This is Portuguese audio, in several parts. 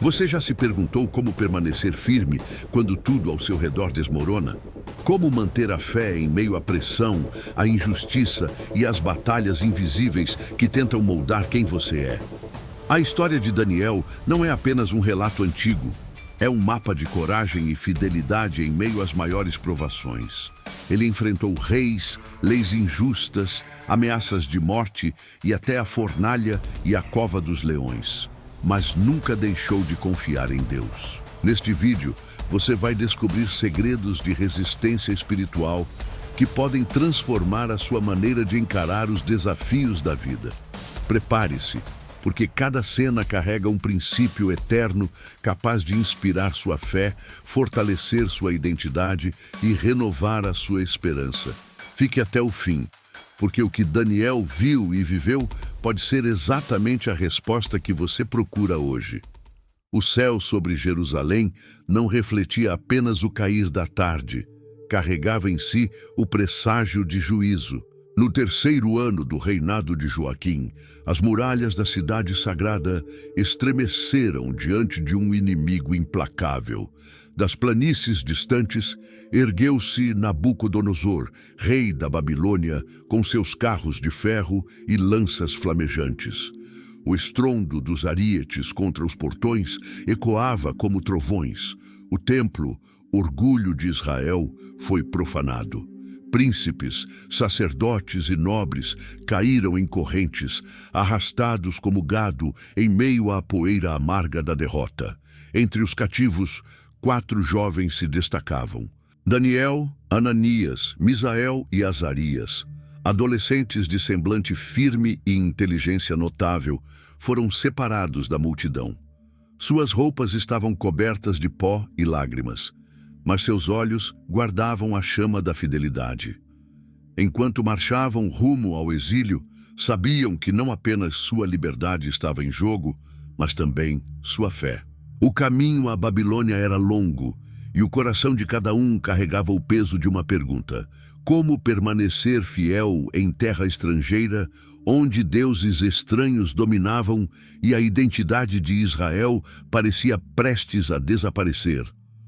Você já se perguntou como permanecer firme quando tudo ao seu redor desmorona? Como manter a fé em meio à pressão, à injustiça e às batalhas invisíveis que tentam moldar quem você é? A história de Daniel não é apenas um relato antigo. É um mapa de coragem e fidelidade em meio às maiores provações. Ele enfrentou reis, leis injustas, ameaças de morte e até a fornalha e a cova dos leões. Mas nunca deixou de confiar em Deus. Neste vídeo, você vai descobrir segredos de resistência espiritual que podem transformar a sua maneira de encarar os desafios da vida. Prepare-se, porque cada cena carrega um princípio eterno capaz de inspirar sua fé, fortalecer sua identidade e renovar a sua esperança. Fique até o fim, porque o que Daniel viu e viveu pode ser exatamente a resposta que você procura hoje. O céu sobre Jerusalém não refletia apenas o cair da tarde, carregava em si o presságio de juízo. No terceiro ano do reinado de Joaquim, as muralhas da cidade sagrada estremeceram diante de um inimigo implacável. Das planícies distantes, ergueu-se Nabucodonosor, rei da Babilônia, com seus carros de ferro e lanças flamejantes. O estrondo dos arietes contra os portões ecoava como trovões. O templo, orgulho de Israel, foi profanado. Príncipes, sacerdotes e nobres caíram em correntes, arrastados como gado em meio à poeira amarga da derrota. Entre os cativos, 4 jovens se destacavam: Daniel, Ananias, Misael e Azarias. Adolescentes de semblante firme e inteligência notável, foram separados da multidão. Suas roupas estavam cobertas de pó e lágrimas, mas seus olhos guardavam a chama da fidelidade. Enquanto marchavam rumo ao exílio, sabiam que não apenas sua liberdade estava em jogo, mas também sua fé. O caminho à Babilônia era longo, e o coração de cada um carregava o peso de uma pergunta: como permanecer fiel em terra estrangeira, onde deuses estranhos dominavam e a identidade de Israel parecia prestes a desaparecer?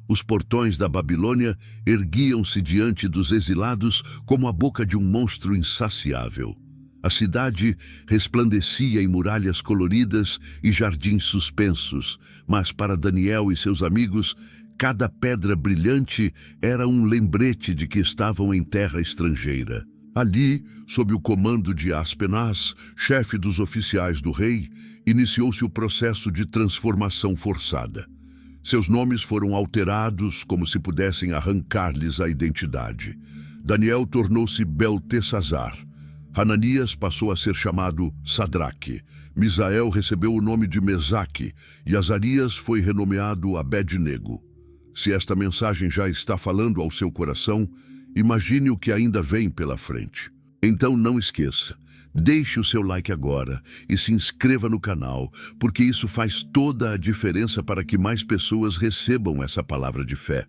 Os portões da Babilônia erguiam-se diante dos exilados como a boca de um monstro insaciável. A cidade resplandecia em muralhas coloridas e jardins suspensos, mas para Daniel e seus amigos, cada pedra brilhante era um lembrete de que estavam em terra estrangeira. Ali, sob o comando de Aspenaz, chefe dos oficiais do rei, iniciou-se o processo de transformação forçada. Seus nomes foram alterados como se pudessem arrancar-lhes a identidade. Daniel tornou-se Beltesazar. Hananias passou a ser chamado Sadraque. Misael recebeu o nome de Mesaque e Azarias foi renomeado Abed-nego. Se esta mensagem já está falando ao seu coração, imagine o que ainda vem pela frente. Então não esqueça, deixe o seu like agora e se inscreva no canal, porque isso faz toda a diferença para que mais pessoas recebam essa palavra de fé.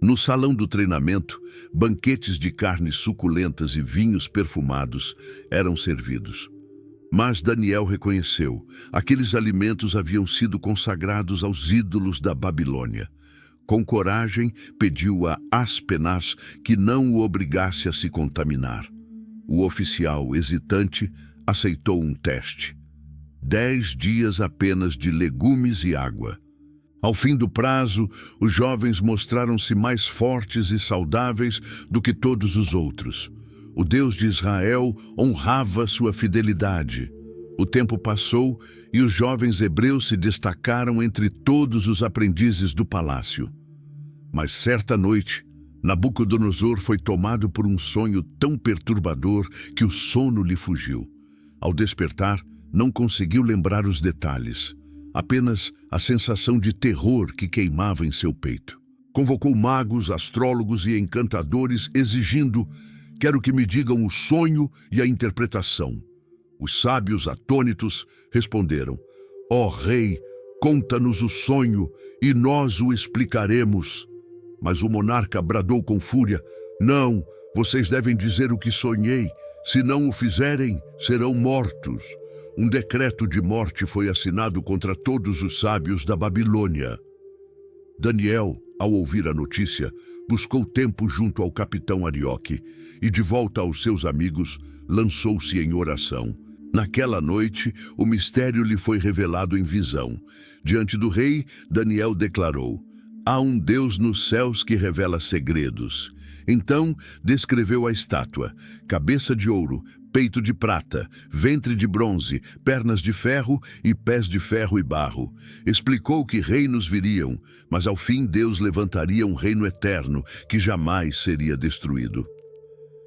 No salão do treinamento, banquetes de carnes suculentas e vinhos perfumados eram servidos. Mas Daniel reconheceu, aqueles alimentos haviam sido consagrados aos ídolos da Babilônia. Com coragem, pediu a Aspenaz que não o obrigasse a se contaminar. O oficial, hesitante, aceitou um teste. 10 dias apenas de legumes e água. Ao fim do prazo, os jovens mostraram-se mais fortes e saudáveis do que todos os outros. O Deus de Israel honrava sua fidelidade. O tempo passou e os jovens hebreus se destacaram entre todos os aprendizes do palácio. Mas certa noite, Nabucodonosor foi tomado por um sonho tão perturbador que o sono lhe fugiu. Ao despertar, não conseguiu lembrar os detalhes, apenas a sensação de terror que queimava em seu peito. Convocou magos, astrólogos e encantadores, exigindo: quero que me digam o sonho e a interpretação. Os sábios, atônitos, responderam: ó rei, conta-nos o sonho e nós o explicaremos. Mas o monarca bradou com fúria: não, vocês devem dizer o que sonhei. Se não o fizerem, serão mortos. um decreto de morte foi assinado contra todos os sábios da Babilônia. Daniel, ao ouvir a notícia, buscou tempo junto ao capitão Arioque e, de volta aos seus amigos, lançou-se em oração. Naquela noite, o mistério lhe foi revelado em visão. Diante do rei, Daniel declarou: há um Deus nos céus que revela segredos. Então, descreveu a estátua: cabeça de ouro, peito de prata, ventre de bronze, pernas de ferro e pés de ferro e barro. Explicou que reinos viriam, mas ao fim Deus levantaria um reino eterno que jamais seria destruído.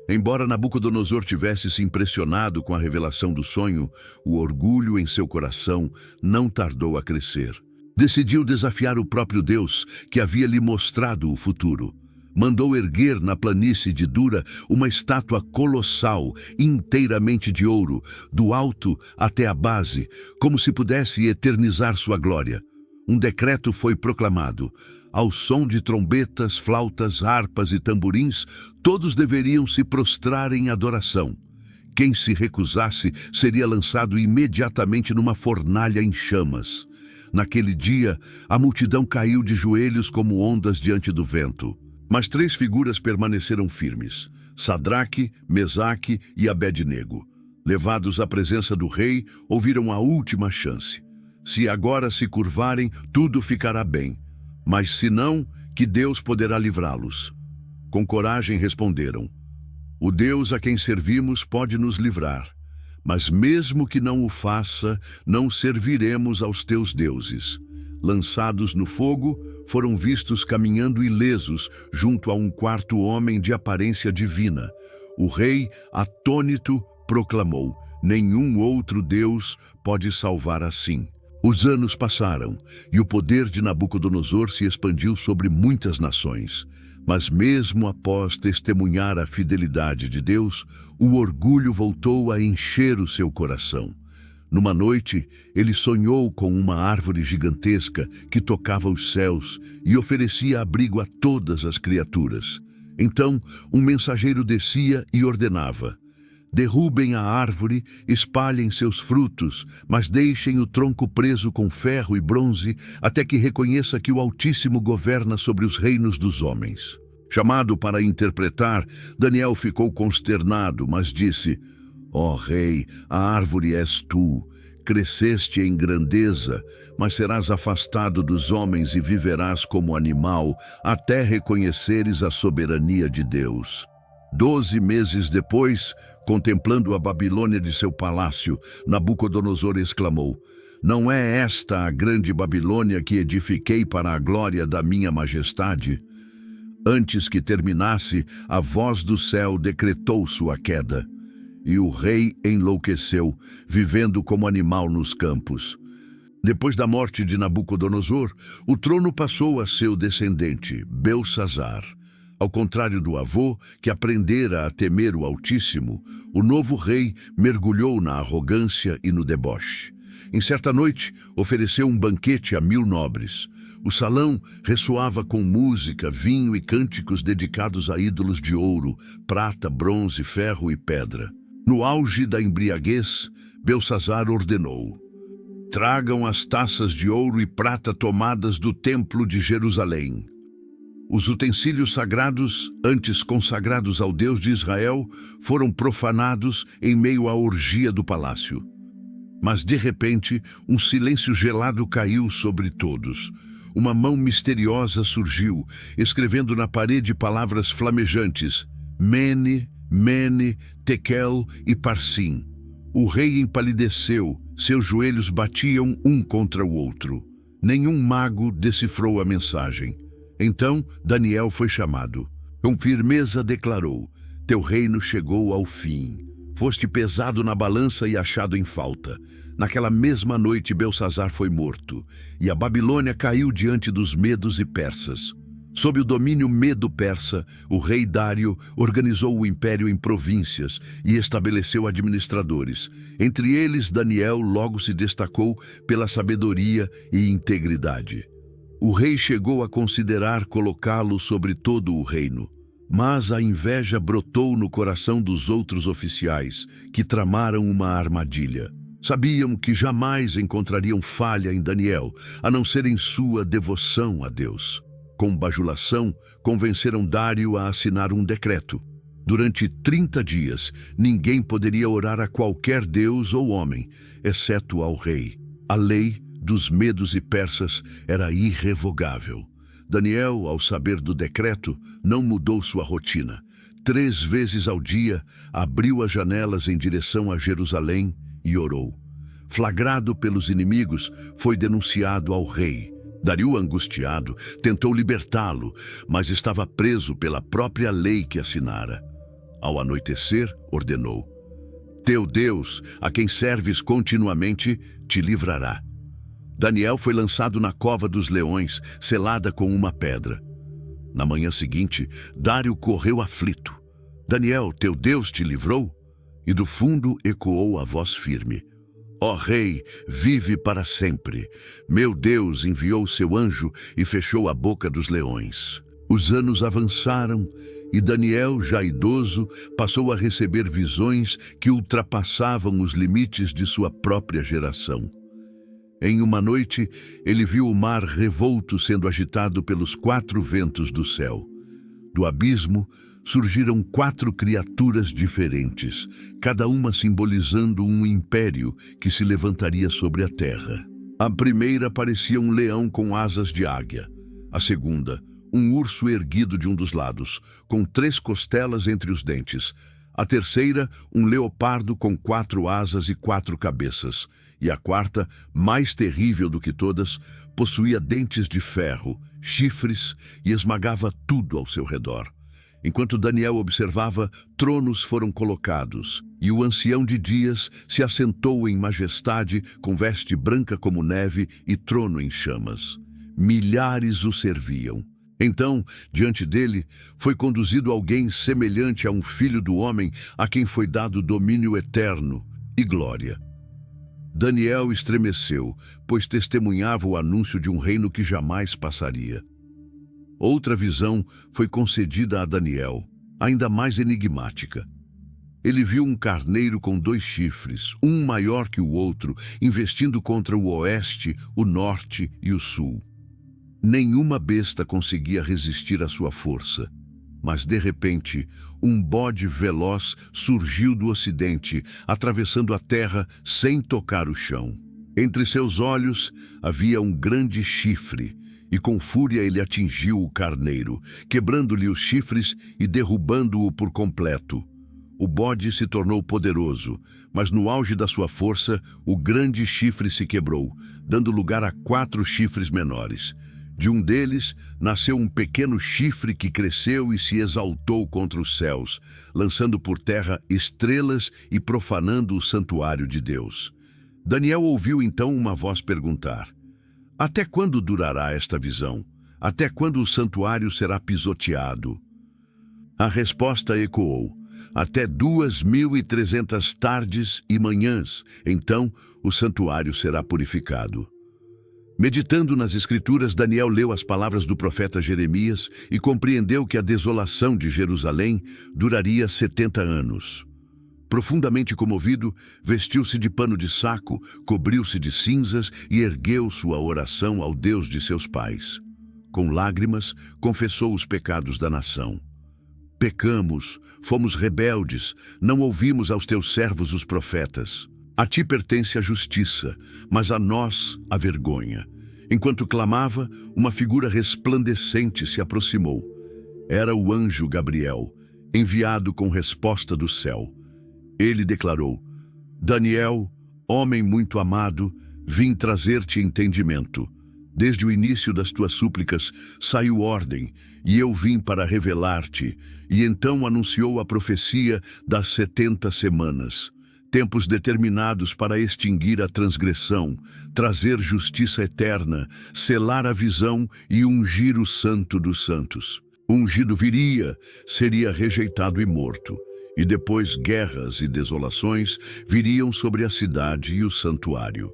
Embora Nabucodonosor tivesse se impressionado com a revelação do sonho, o orgulho em seu coração não tardou a crescer. Decidiu desafiar o próprio Deus, que havia lhe mostrado o futuro. Mandou erguer na planície de Dura uma estátua colossal, inteiramente de ouro, do alto até a base, como se pudesse eternizar sua glória. Um decreto foi proclamado. Ao som de trombetas, flautas, harpas e tamborins, todos deveriam se prostrar em adoração. Quem se recusasse seria lançado imediatamente numa fornalha em chamas. Naquele dia, a multidão caiu de joelhos como ondas diante do vento. Mas 3 figuras permaneceram firmes: Sadraque, Mesaque e Abednego. Levados à presença do rei, ouviram a última chance. Se agora se curvarem, tudo ficará bem. Mas se não, que Deus poderá livrá-los. Com coragem responderam: o Deus a quem servimos pode nos livrar. Mas mesmo que não o faça, não serviremos aos teus deuses. Lançados no fogo, foram vistos caminhando ilesos junto a um 4º homem de aparência divina. O rei, atônito, proclamou: nenhum outro Deus pode salvar assim. Os anos passaram e o poder de Nabucodonosor se expandiu sobre muitas nações. Mas mesmo após testemunhar a fidelidade de Deus, o orgulho voltou a encher o seu coração. Numa noite, ele sonhou com uma árvore gigantesca que tocava os céus e oferecia abrigo a todas as criaturas. Então, um mensageiro descia e ordenava: derrubem a árvore, espalhem seus frutos, mas deixem o tronco preso com ferro e bronze, até que reconheça que o Altíssimo governa sobre os reinos dos homens. Chamado para interpretar, Daniel ficou consternado, mas disse: ó rei, a árvore és tu. Cresceste em grandeza, mas serás afastado dos homens e viverás como animal, até reconheceres a soberania de Deus. 12 meses depois, contemplando a Babilônia de seu palácio, Nabucodonosor exclamou: não é esta a grande Babilônia que edifiquei para a glória da minha majestade? Antes que terminasse, a voz do céu decretou sua queda. E o rei enlouqueceu, vivendo como animal nos campos. Depois da morte de Nabucodonosor, o trono passou a seu descendente, Belsassar. Ao contrário do avô, que aprendera a temer o Altíssimo, o novo rei mergulhou na arrogância e no deboche. Em certa noite, ofereceu um banquete a 1000 nobres. O salão ressoava com música, vinho e cânticos dedicados a ídolos de ouro, prata, bronze, ferro e pedra. No auge da embriaguez, Belsassar ordenou: tragam as taças de ouro e prata tomadas do templo de Jerusalém. Os utensílios sagrados, antes consagrados ao Deus de Israel, foram profanados em meio à orgia do palácio. Mas, de repente, um silêncio gelado caiu sobre todos. Uma mão misteriosa surgiu, escrevendo na parede palavras flamejantes: Mene, Mene, Tekel e Parsim. O rei empalideceu, seus joelhos batiam um contra o outro. Nenhum mago decifrou a mensagem. Então Daniel foi chamado. Com firmeza declarou: teu reino chegou ao fim. Foste pesado na balança e achado em falta. Naquela mesma noite Belsassar foi morto, e a Babilônia caiu diante dos medos e persas. Sob o domínio medo-persa, o rei Dário organizou o império em províncias e estabeleceu administradores. Entre eles, Daniel logo se destacou pela sabedoria e integridade. O rei chegou a considerar colocá-lo sobre todo o reino. Mas a inveja brotou no coração dos outros oficiais, que tramaram uma armadilha. Sabiam que jamais encontrariam falha em Daniel, a não ser em sua devoção a Deus. Com bajulação, convenceram Dário a assinar um decreto. Durante 30 dias, ninguém poderia orar a qualquer deus ou homem, exceto ao rei. A lei dos medos e persas era irrevogável. Daniel, ao saber do decreto, não mudou sua rotina. 3 vezes ao dia, abriu as janelas em direção a Jerusalém e orou. Flagrado pelos inimigos, foi denunciado ao rei. Dário, angustiado, tentou libertá-lo, mas estava preso pela própria lei que assinara. Ao anoitecer, ordenou: Teu Deus, a quem serves continuamente, te livrará. Daniel foi lançado na cova dos leões, selada com uma pedra. Na manhã seguinte, Dário correu aflito. Daniel, teu Deus te livrou? E do fundo ecoou a voz firme: Ó rei, vive para sempre. Meu Deus enviou seu anjo e fechou a boca dos leões. Os anos avançaram e Daniel, já idoso, passou a receber visões que ultrapassavam os limites de sua própria geração. Em uma noite, ele viu o mar revolto sendo agitado pelos 4 ventos do céu. Do abismo, surgiram 4 criaturas diferentes, cada uma simbolizando um império que se levantaria sobre a terra. A primeira parecia um leão com asas de águia. A segunda, um urso erguido de um dos lados, com 3 costelas entre os dentes. A terceira, um leopardo com 4 asas e 4 cabeças. E a quarta, mais terrível do que todas, possuía dentes de ferro, chifres e esmagava tudo ao seu redor. Enquanto Daniel observava, tronos foram colocados, e o ancião de dias se assentou em majestade, com veste branca como neve e trono em chamas. Milhares o serviam. Então, diante dele, foi conduzido alguém semelhante a um filho do homem, a quem foi dado domínio eterno e glória. Daniel estremeceu, pois testemunhava o anúncio de um reino que jamais passaria. Outra visão foi concedida a Daniel, ainda mais enigmática. Ele viu um carneiro com 2 chifres, um maior que o outro, investindo contra o oeste, o norte e o sul. Nenhuma besta conseguia resistir à sua força. Mas, de repente, um bode veloz surgiu do ocidente, atravessando a terra sem tocar o chão. Entre seus olhos havia um grande chifre, e com fúria ele atingiu o carneiro, quebrando-lhe os chifres e derrubando-o por completo. O bode se tornou poderoso, mas no auge da sua força, o grande chifre se quebrou, dando lugar a 4 chifres menores. De um deles, nasceu um pequeno chifre que cresceu e se exaltou contra os céus, lançando por terra estrelas e profanando o santuário de Deus. Daniel ouviu então uma voz perguntar: Até quando durará esta visão? Até quando o santuário será pisoteado? A resposta ecoou: Até 2.300 tardes e manhãs, então o santuário será purificado. Meditando nas Escrituras, Daniel leu as palavras do profeta Jeremias e compreendeu que a desolação de Jerusalém duraria 70 anos. Profundamente comovido, vestiu-se de pano de saco, cobriu-se de cinzas e ergueu sua oração ao Deus de seus pais. Com lágrimas, confessou os pecados da nação. Pecamos, fomos rebeldes, não ouvimos aos teus servos os profetas. A ti pertence a justiça, mas a nós a vergonha. Enquanto clamava, uma figura resplandecente se aproximou. Era o anjo Gabriel, enviado com resposta do céu. Ele declarou: Daniel, homem muito amado, vim trazer-te entendimento. Desde o início das tuas súplicas saiu ordem, e eu vim para revelar-te. E então anunciou a profecia das 70 semanas. Tempos determinados para extinguir a transgressão, trazer justiça eterna, selar a visão e ungir o santo dos santos. Ungido viria, seria rejeitado e morto. E depois guerras e desolações viriam sobre a cidade e o santuário.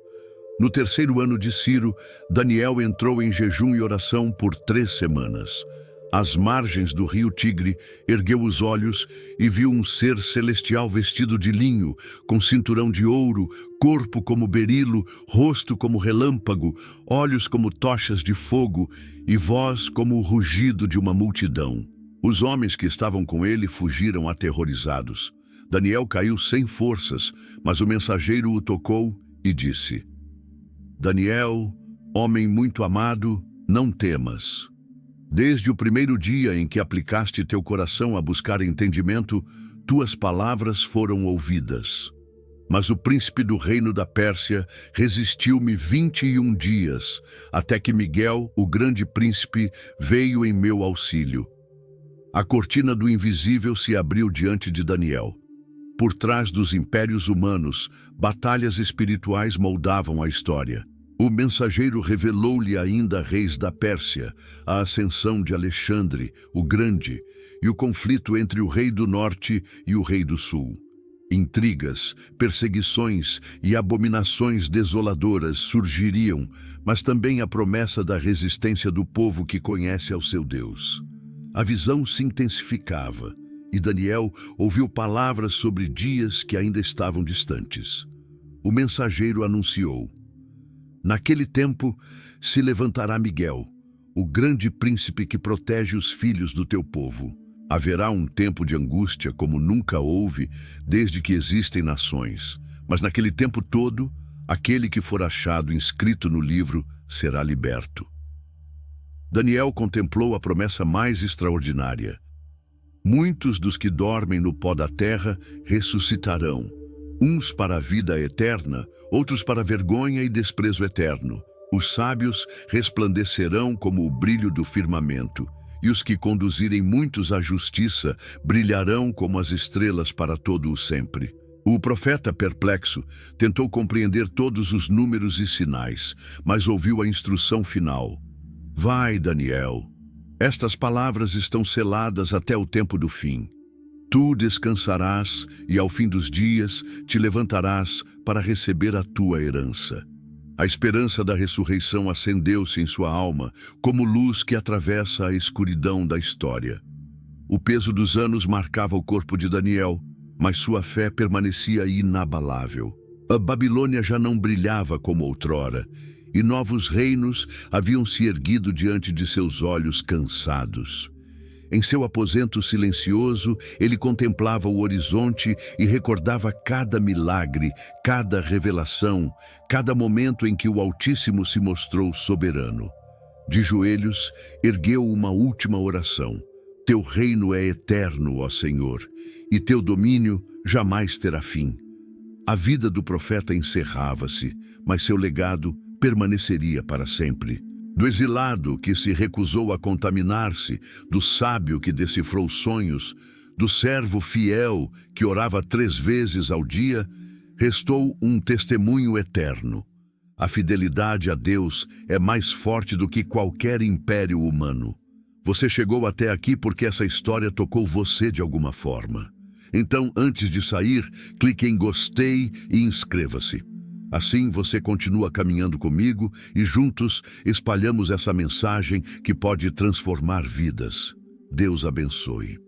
No 3º ano de Ciro, Daniel entrou em jejum e oração por 3 semanas. às margens do rio Tigre, ergueu os olhos e viu um ser celestial vestido de linho, com cinturão de ouro, corpo como berilo, rosto como relâmpago, olhos como tochas de fogo e voz como o rugido de uma multidão. Os homens que estavam com ele fugiram aterrorizados. Daniel caiu sem forças, mas o mensageiro o tocou e disse: Daniel, homem muito amado, não temas. Desde o primeiro dia em que aplicaste teu coração a buscar entendimento, tuas palavras foram ouvidas. Mas o príncipe do reino da Pérsia resistiu-me 21 dias, até que Miguel, o grande príncipe, veio em meu auxílio. A cortina do invisível se abriu diante de Daniel. Por trás dos impérios humanos, batalhas espirituais moldavam a história. O mensageiro revelou-lhe ainda reis da Pérsia, a ascensão de Alexandre, o Grande, e o conflito entre o rei do norte e o rei do sul. Intrigas, perseguições e abominações desoladoras surgiriam, mas também a promessa da resistência do povo que conhece ao seu Deus. A visão se intensificava, e Daniel ouviu palavras sobre dias que ainda estavam distantes. O mensageiro anunciou: Naquele tempo se levantará Miguel, o grande príncipe que protege os filhos do teu povo. Haverá um tempo de angústia como nunca houve desde que existem nações, mas naquele tempo todo, aquele que for achado inscrito no livro será liberto. Daniel contemplou a promessa mais extraordinária. Muitos dos que dormem no pó da terra ressuscitarão, uns para a vida eterna, outros para vergonha e desprezo eterno. Os sábios resplandecerão como o brilho do firmamento, e os que conduzirem muitos à justiça brilharão como as estrelas para todo o sempre. O profeta, perplexo, tentou compreender todos os números e sinais, mas ouviu a instrução final: Vai, Daniel, estas palavras estão seladas até o tempo do fim. Tu descansarás e ao fim dos dias te levantarás para receber a tua herança. A esperança da ressurreição acendeu-se em sua alma, como luz que atravessa a escuridão da história. O peso dos anos marcava o corpo de Daniel, mas sua fé permanecia inabalável. A Babilônia já não brilhava como outrora, e novos reinos haviam se erguido diante de seus olhos cansados. Em seu aposento silencioso, ele contemplava o horizonte e recordava cada milagre, cada revelação, cada momento em que o Altíssimo se mostrou soberano. De joelhos, ergueu uma última oração: Teu reino é eterno, ó Senhor, e teu domínio jamais terá fim. A vida do profeta encerrava-se, mas seu legado permaneceria para sempre. Do exilado que se recusou a contaminar-se, do sábio que decifrou sonhos, do servo fiel que orava 3 vezes ao dia, restou um testemunho eterno. A fidelidade a Deus é mais forte do que qualquer império humano. Você chegou até aqui porque essa história tocou você de alguma forma. Então, antes de sair, clique em gostei e inscreva-se. Assim você continua caminhando comigo e juntos espalhamos essa mensagem que pode transformar vidas. Deus abençoe.